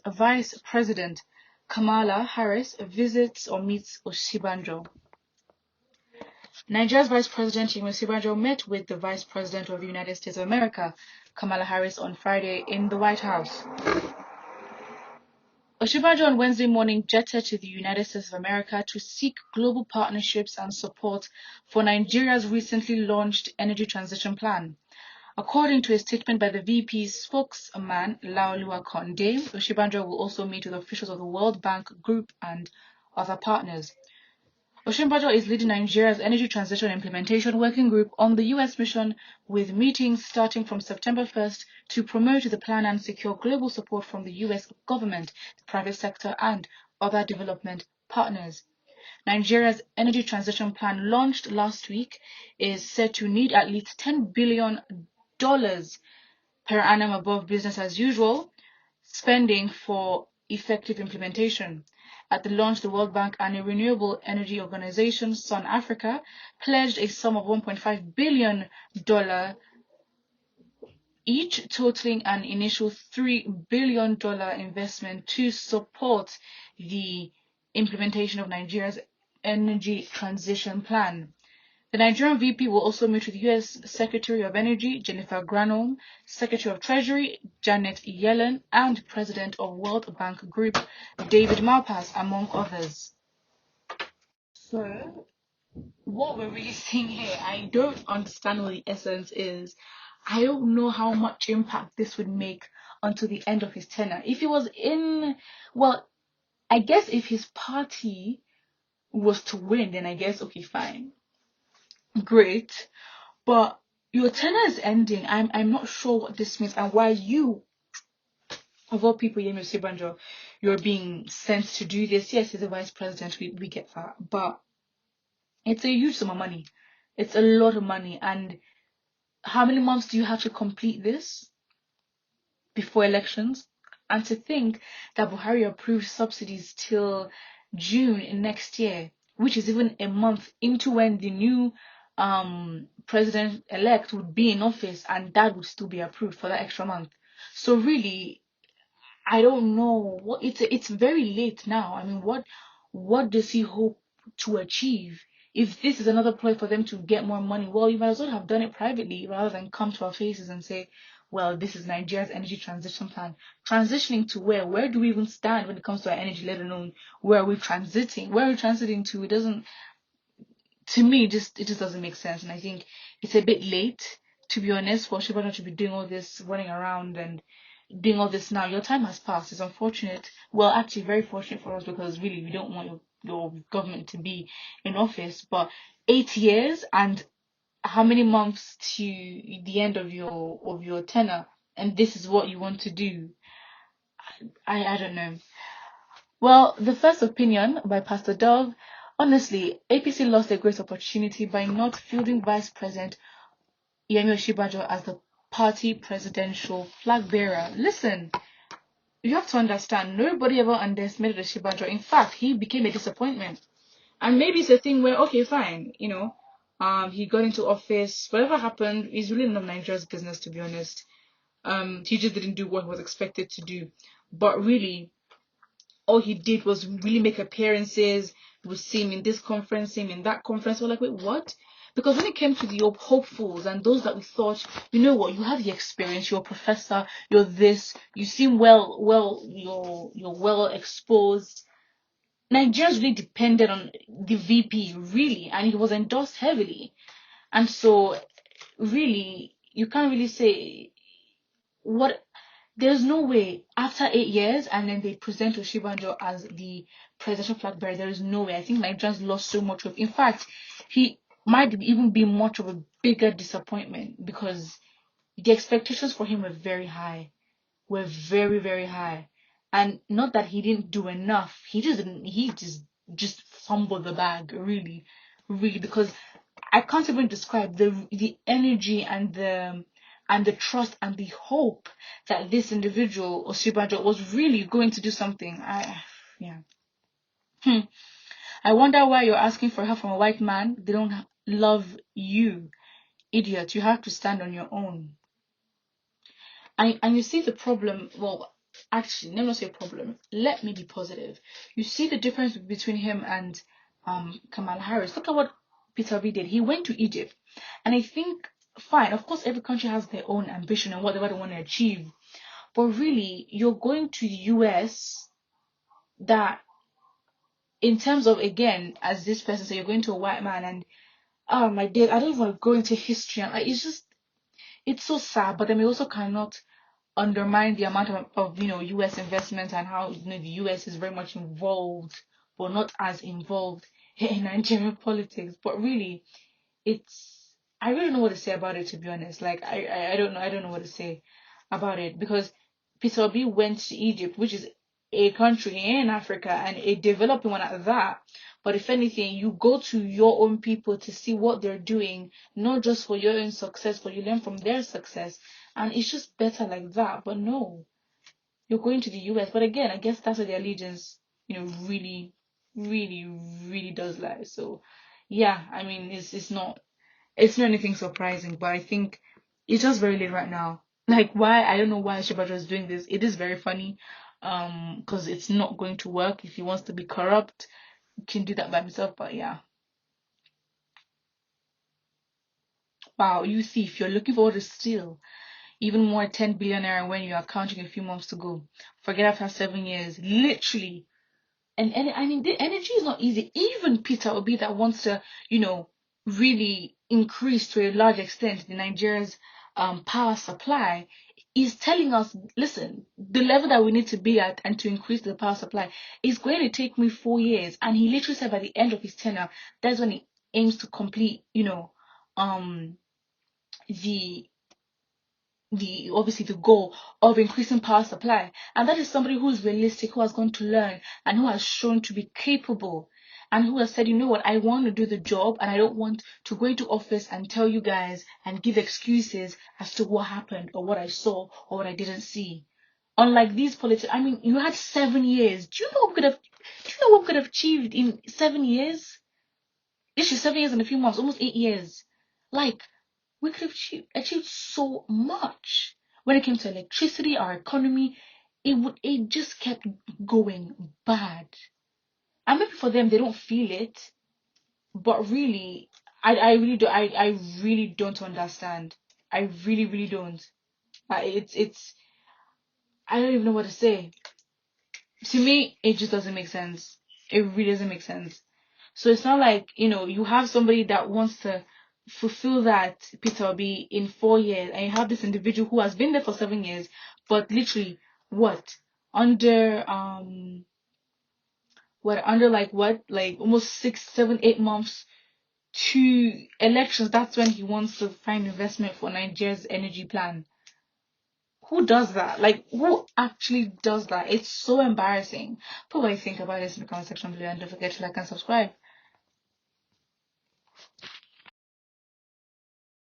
Vice President Kamala Harris visits or meets Osinbajo. Nigeria's Vice President Osinbajo met with the Vice President of the United States of America, Kamala Harris, on Friday in the White House. Osinbajo on Wednesday morning jetted to the United States of America to seek global partnerships and support for Nigeria's recently launched energy transition plan. According to a statement by the VP's spokesman, Laoluwa Konde, Osinbajo will also meet with officials of the World Bank Group and other partners. Osinbajo is leading Nigeria's Energy Transition Implementation Working Group on the U.S. mission, with meetings starting from September 1st to promote the plan and secure global support from the U.S. government, the private sector, and other development partners. Nigeria's energy transition plan, launched last week, is said to need at least $10 billion per annum above business as usual spending for effective implementation. At the launch, the World Bank and a renewable energy organization, Sun Africa, pledged a sum of $1.5 billion each, totaling an initial $3 billion investment to support the implementation of Nigeria's energy transition plan. The Nigerian VP will also meet with U.S. Secretary of Energy Jennifer Granholm, Secretary of Treasury Janet Yellen, and President of World Bank Group David Malpass, among others. So, what we're really seeing here, I don't understand what the essence is. I don't know how much impact this would make until the end of his tenure. If he was I guess if his party was to win, then I guess, okay, fine. Great. But your tenure is ending. I'm not sure what this means and why you, of all people, Yemi Osinbajo, you're being sent to do this. Yes, he's a vice president. We get that. But it's a huge sum of money. It's a lot of money. And how many months do you have to complete this before elections? And to think that Buhari approved subsidies till June next year, which is even a month into when the new president-elect would be in office, and that would still be approved for that extra month. So really, I don't know what it's very late now. I mean, what does he hope to achieve? If this is another ploy for them to get more money, well, you might as well have done it privately rather than come to our faces and say, well, this is Nigeria's energy transition plan. Transitioning to where? Where do we even stand when it comes to our energy, let alone where are we transiting? Where are we transiting to? It doesn't, to me, it just doesn't make sense. And I think it's a bit late, to be honest, for Osinbajo to be doing all this, running around and doing all this now. Your time has passed. It's unfortunate. Well, actually, very fortunate for us, because really we don't want your government to be in office. But 8 years and how many months to the end of your tenure, and this is what you want to do? I don't know. Well, the first opinion by Pastor Dove. Honestly, APC lost a great opportunity by not fielding Vice President Yemi Osinbajo as the party presidential flag bearer. Listen, you have to understand, nobody ever underestimated Osinbajo. In fact, he became a disappointment. And maybe it's a thing where, okay, fine, he got into office, whatever happened is really none of Nigeria's business, to be honest. He just didn't do what he was expected to do. But really, all he did was really make appearances. We see him in this conference, see him in that conference. We're like, wait, what? Because when it came to the hopefuls and those that we thought, you know what, you have the experience, you're a professor, you're this, you seem you're well exposed. Nigerians really depended on the VP, really, and he was endorsed heavily. And so, really, you can't really say what. There's no way after 8 years and then they present Osinbajo as the presidential flag bearer. There is no way. I think Nigerians lost so much of. In fact, he might even be much of a bigger disappointment, because the expectations for him were very high, were very, very high. And not that he didn't do enough. He just fumbled the bag, really, really, because I can't even describe the energy and the trust and the hope that this individual, Osinbajo, was really going to do something. I wonder why you're asking for help from a white man. They don't love you, idiot. You have to stand on your own. And you see the problem. Well, actually, let me not say problem. Let me be positive. You see the difference between him and Kamala Harris. Look at what Peter Obi did. He went to Egypt, and I think fine. Of course, every country has their own ambition and whatever they want to achieve. But really, you're going to the US that, in terms of, again, as this person said, you're going to a white man, and oh my dear, I don't even want to go into history. And like, it's so sad. But then we also cannot undermine the amount of US investment, and how the US is very much involved, but not as involved in Nigerian politics. But really, it's I really don't know what to say about it, to be honest. Like I don't know what to say about it, because Peter Obi went to Egypt, which is a country in Africa and a developing one at that. But if anything, you go to your own people to see what they're doing, not just for your own success, but you learn from their success. And it's just better like that. But no, you're going to the US. But again, I guess that's where the allegiance, really, really, really does lie. So yeah, I mean, it's not anything surprising, but I think it's just very late right now. Like, why? I don't know why Shibajo is doing this. It is very funny, because it's not going to work. If he wants to be corrupt, he can do that by himself. But yeah, wow. You see, if you're looking forward to steal even more 10 billionaire when you are counting a few months to go, forget after 7 years, literally. And I mean, the energy is not easy. Even Peter Obi, that wants to, really increase to a large extent the Nigeria's power supply, is telling us, listen, the level that we need to be at and to increase the power supply is going to take me 4 years. And he literally said by the end of his tenure, that's when he aims to complete, um, the obviously the goal of increasing power supply. And that is somebody who is realistic, who has gone to learn, and who has shown to be capable, and who has said, you know what, I want to do the job, and I don't want to go into office and tell you guys and give excuses as to what happened or what I saw or what I didn't see. Unlike these politicians, I mean, you had 7 years. Do you know what we could have achieved in 7 years? This is 7 years and a few months, almost 8 years. Like, we could have achieved so much. When it came to electricity, our economy, it just kept going bad. And maybe for them they don't feel it, but really, I really don't understand. I really, really don't. It's I don't even know what to say. To me, it just doesn't make sense. It really doesn't make sense. So it's not like, you have somebody that wants to fulfill that, Peter Obi, in 4 years, and you have this individual who has been there for 7 years, but literally, what? Under, like what? Like almost 6, 7, 8 months to elections, that's when he wants to find investment for Nigeria's energy plan. Who does that? Like, who actually does that? It's so embarrassing. Put what you think about this in the comment section below, and don't forget to like and subscribe.